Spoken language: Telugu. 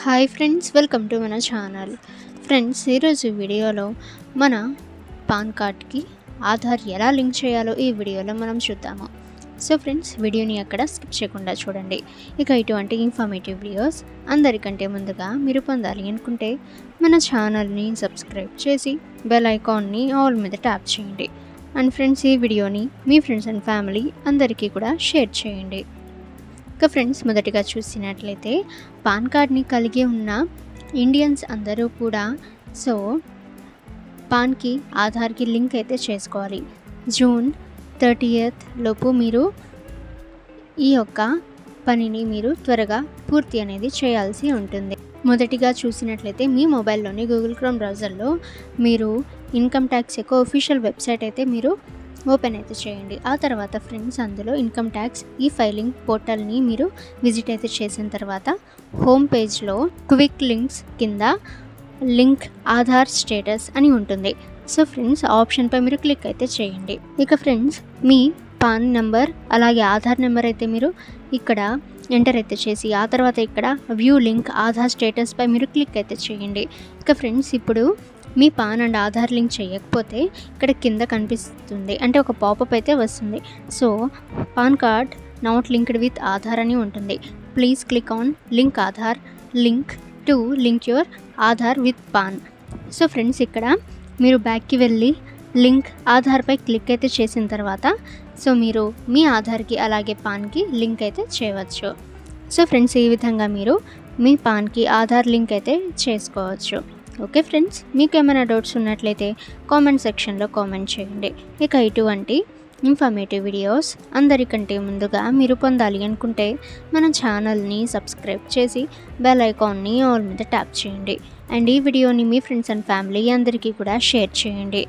హాయ్ ఫ్రెండ్స్, వెల్కమ్ టు మన ఛానల్. ఫ్రెండ్స్, ఈరోజు వీడియోలో మన పాన్ కార్డ్కి ఆధార్ ఎలా లింక్ చేయాలో ఈ వీడియోలో మనం చూద్దాము. సో ఫ్రెండ్స్, వీడియోని అక్కడ స్కిప్ చేయకుండా చూడండి. ఇక ఇటువంటి ఇన్ఫర్మేటివ్ వీడియోస్ అందరికంటే ముందుగా మీరు పొందాలి అనుకుంటే మన ఛానల్ని సబ్స్క్రైబ్ చేసి బెల్ ఐకాన్ని ఆల్ మీద ట్యాప్ చేయండి. అండ్ ఫ్రెండ్స్, ఈ వీడియోని మీ ఫ్రెండ్స్ అండ్ ఫ్యామిలీ అందరికీ కూడా షేర్ చేయండి. ఇక ఫ్రెండ్స్, మొదటిగా చూసినట్లయితే పాన్ కార్డ్ని కలిగి ఉన్న ఇండియన్స్ అందరూ కూడా పాన్కి ఆధార్కి లింక్ అయితే చేసుకోవాలి. జూన్ 30th లోపు మీరు ఈ యొక్క పనిని మీరు త్వరగా పూర్తి అనేది చేయాల్సి ఉంటుంది. మొదటిగా చూసినట్లయితే మీ మొబైల్లోని గూగుల్ క్రోమ్ బ్రౌజర్లో మీరు ఇన్కమ్ ట్యాక్స్ యొక్క ఒఫీషియల్ వెబ్సైట్ అయితే మీరు ఓపెన్ అయితే చేయండి. ఆ తర్వాత ఫ్రెండ్స్, అందులో ఇన్కమ్ ట్యాక్స్ ఈ ఫైలింగ్ పోర్టల్ని మీరు విజిట్ అయితే చేసిన తర్వాత హోమ్ పేజ్లో క్విక్ లింక్స్ కింద లింక్ ఆధార్ స్టేటస్ అని ఉంటుంది. సో ఫ్రెండ్స్, ఆప్షన్పై మీరు క్లిక్ అయితే చేయండి. ఇక ఫ్రెండ్స్, మీ పాన్ నెంబర్ అలాగే ఆధార్ నెంబర్ అయితే మీరు ఇక్కడ ఎంటర్ అయితే చేసి ఆ తర్వాత ఇక్కడ వ్యూ లింక్ ఆధార్ స్టేటస్పై మీరు క్లిక్ అయితే చేయండి. ఇక ఫ్రెండ్స్, ఇప్పుడు మీ పాన్ అండ్ ఆధార్ లింక్ చేయకపోతే ఇక్కడ కింద కనిపిస్తుంది, అంటే ఒక పాపప్ అయితే వస్తుంది. So pan card not linked with Aadhaar అని ఉంటుంది. Please click on link Aadhaar link to link your Aadhaar with pan. So friends, ఇక్కడ మీరు బ్యాక్కి వెళ్ళి లింక్ ఆధార్పై క్లిక్ అయితే చేసిన తర్వాత మీరు మీ ఆధార్కి అలాగే పాన్కి లింక్ అయితే చేయవచ్చు. సో ఫ్రెండ్స్, ఈ విధంగా మీరు మీ పాన్కి ఆధార్ లింక్ అయితే చేసుకోవచ్చు. ఓకే ఫ్రెండ్స్, మీకు ఏమైనా డౌట్స్ ఉన్నట్లయితే కామెంట్ సెక్షన్లో కామెంట్ చేయండి. ఇక ఇటువంటి ఇన్ఫర్మేటివ్ వీడియోస్ అందరికంటే ముందుగా మీరు పొందాలి అనుకుంటే మన ఛానల్ని సబ్స్క్రైబ్ చేసి బెల్ ఐకాన్ని ఆల్ మీద ట్యాప్ చేయండి. అండ్ ఈ వీడియోని మీ ఫ్రెండ్స్ అండ్ ఫ్యామిలీ అందరికీ కూడా షేర్ చేయండి.